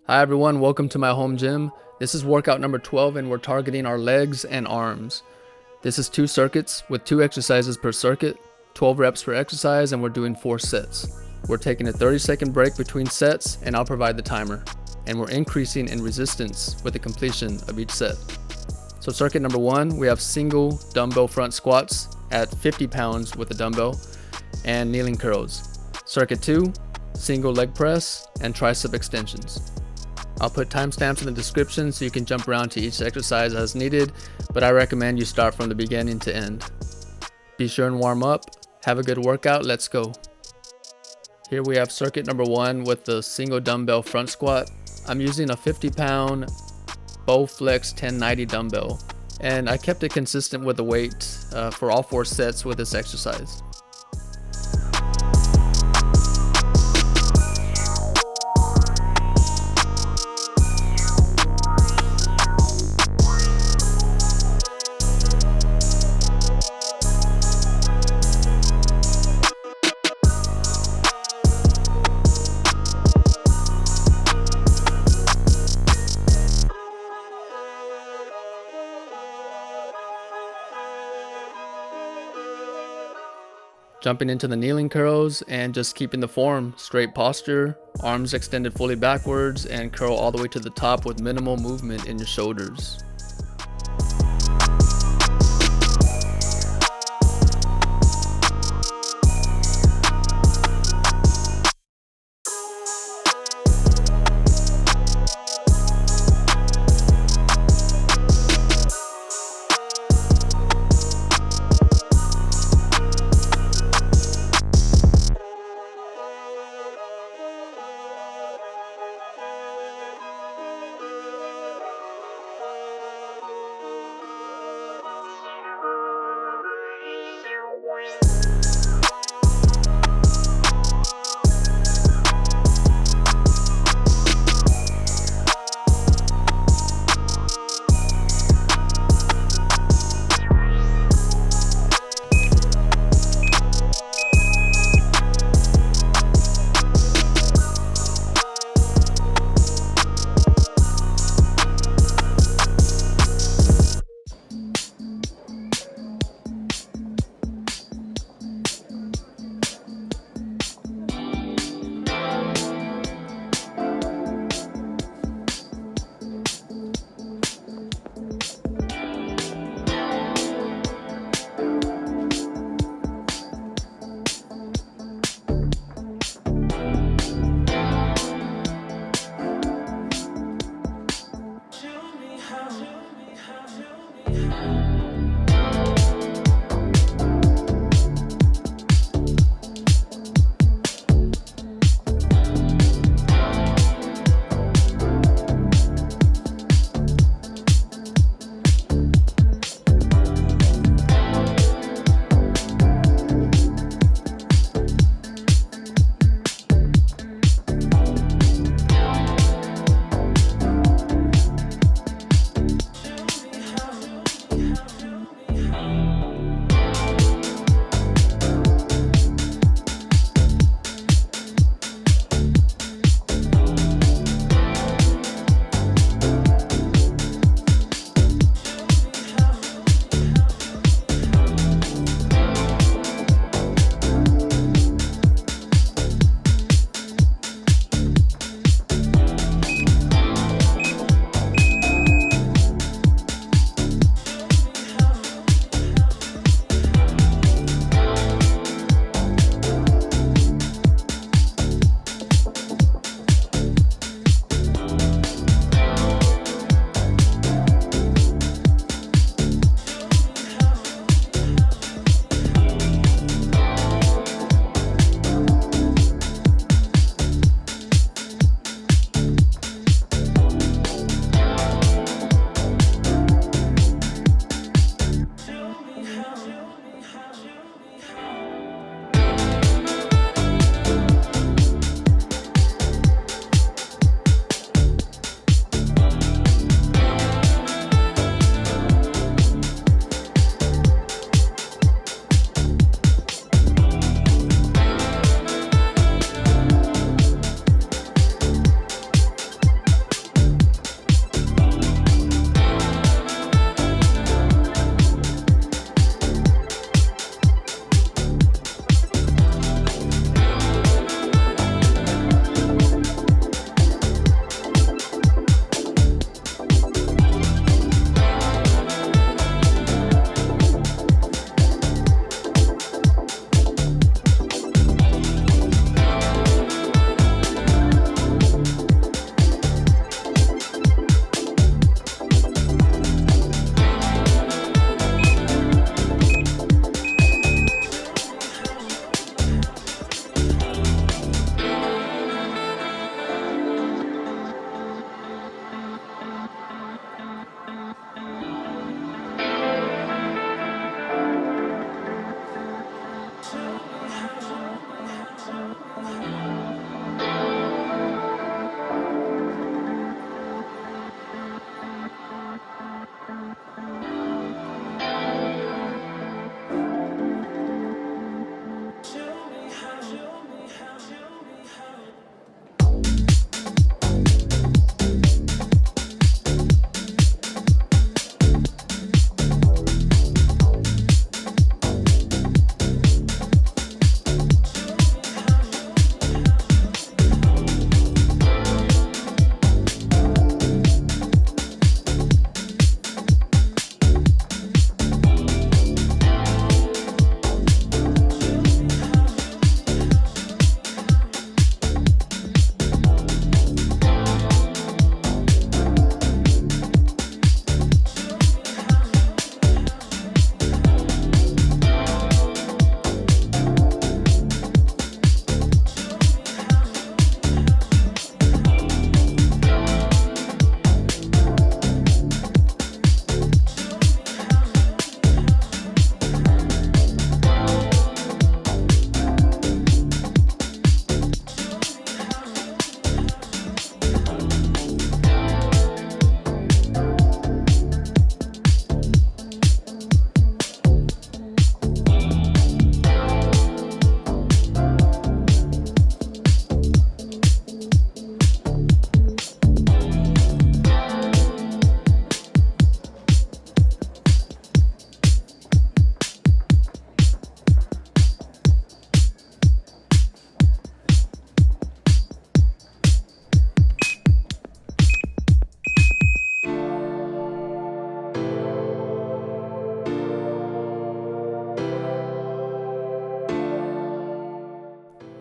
Hi everyone, welcome to my home gym. This is workout number 12 and we're targeting our legs and arms. This is 2 circuits with 2 exercises per circuit, 12 reps per exercise, and we're doing 4 sets. We're taking a 30-second break between sets and I'll provide the timer. And we're increasing in resistance with the completion of each set. So circuit number 1, we have single dumbbell front squats at 50 pounds with a dumbbell and kneeling curls. Circuit 2, single leg press and tricep extensions. I'll put timestamps in the description so you can jump around to each exercise as needed, but I recommend you start from the beginning to end. Be sure and warm up. Have a good workout. Let's go. Here we have circuit number 1 with the single dumbbell front squat. I'm using a 50-pound GR8FLEX 1090 dumbbell, and I kept it consistent with the weight for all 4 sets with this exercise. Jumping into the kneeling curls and just keeping the form, straight posture, arms extended fully backwards, and curl all the way to the top with minimal movement in your shoulders.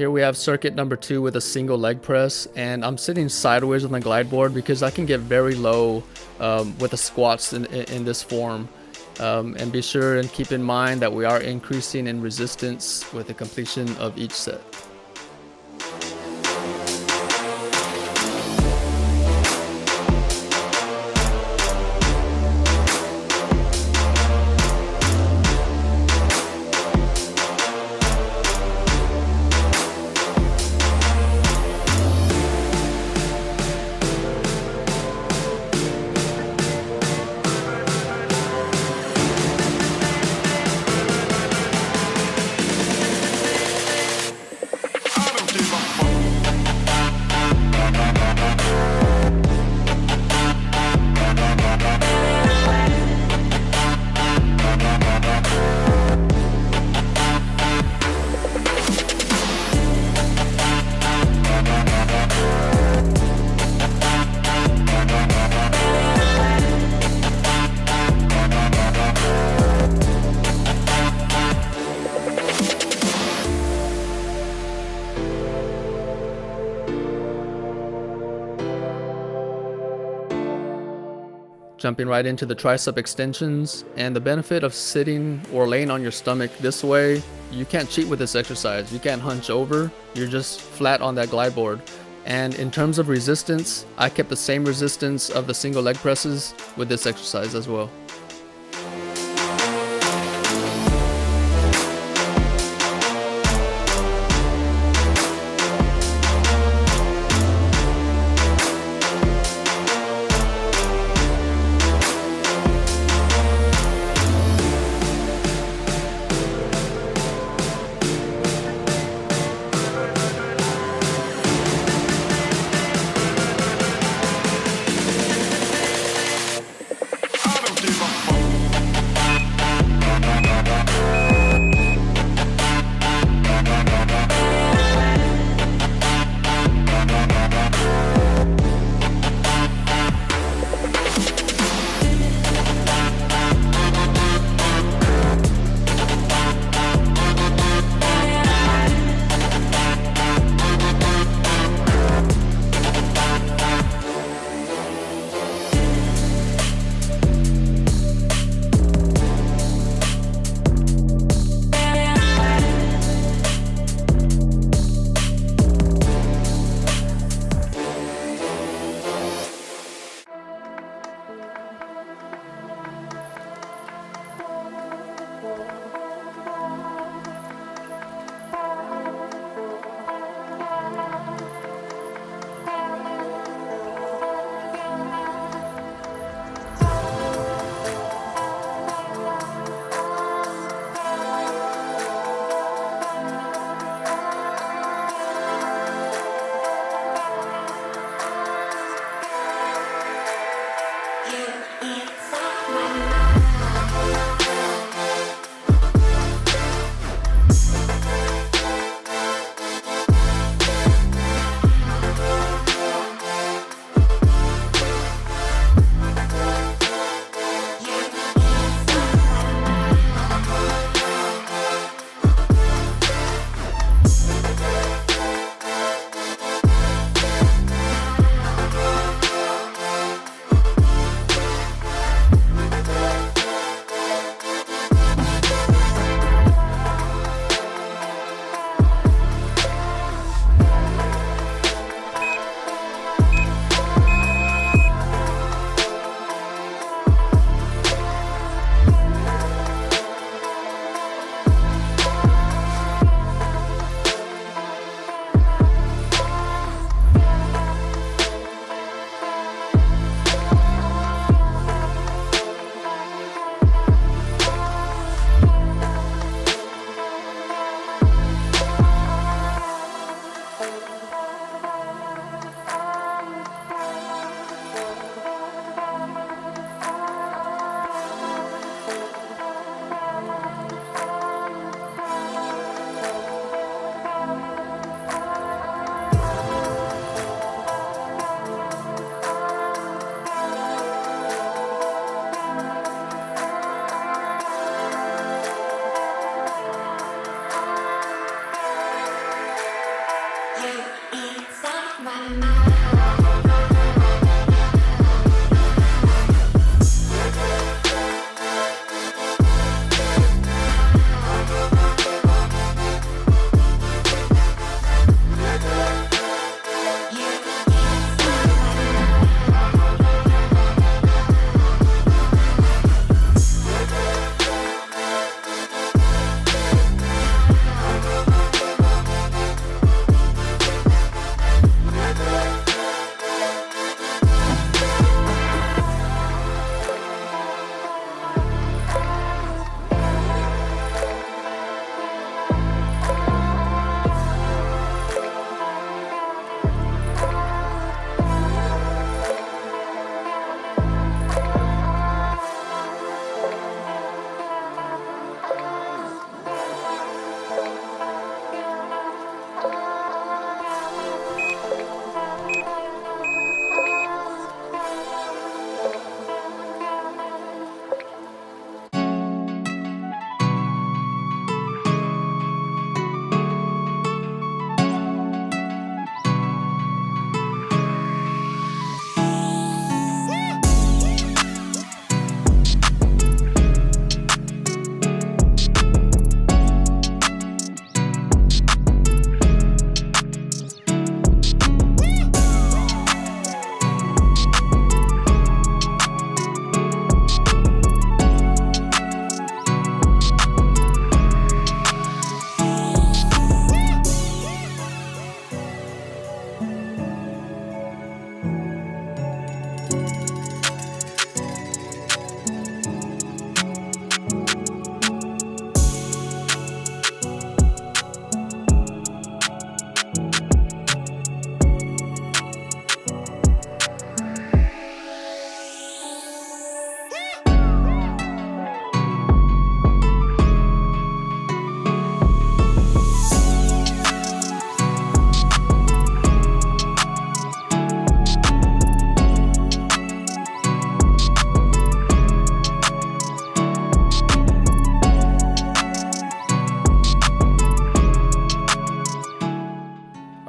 Here we have circuit number 2 with a single leg press, and I'm sitting sideways on the glide board because I can get very low with the squats in this form. And be sure and keep in mind that we are increasing in resistance with the completion of each set. Jumping right into the tricep extensions, and the benefit of sitting or laying on your stomach this way, you can't cheat with this exercise. You can't hunch over, you're just flat on that glide board. And in terms of resistance, I kept the same resistance of the single leg presses with this exercise as well.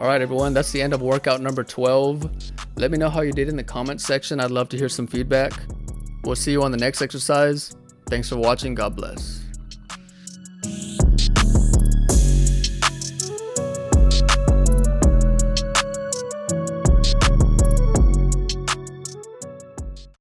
All right, everyone, that's the end of workout number 12. Let me know how you did in the comment section. I'd love to hear some feedback. We'll see you on the next exercise. Thanks for watching. God bless.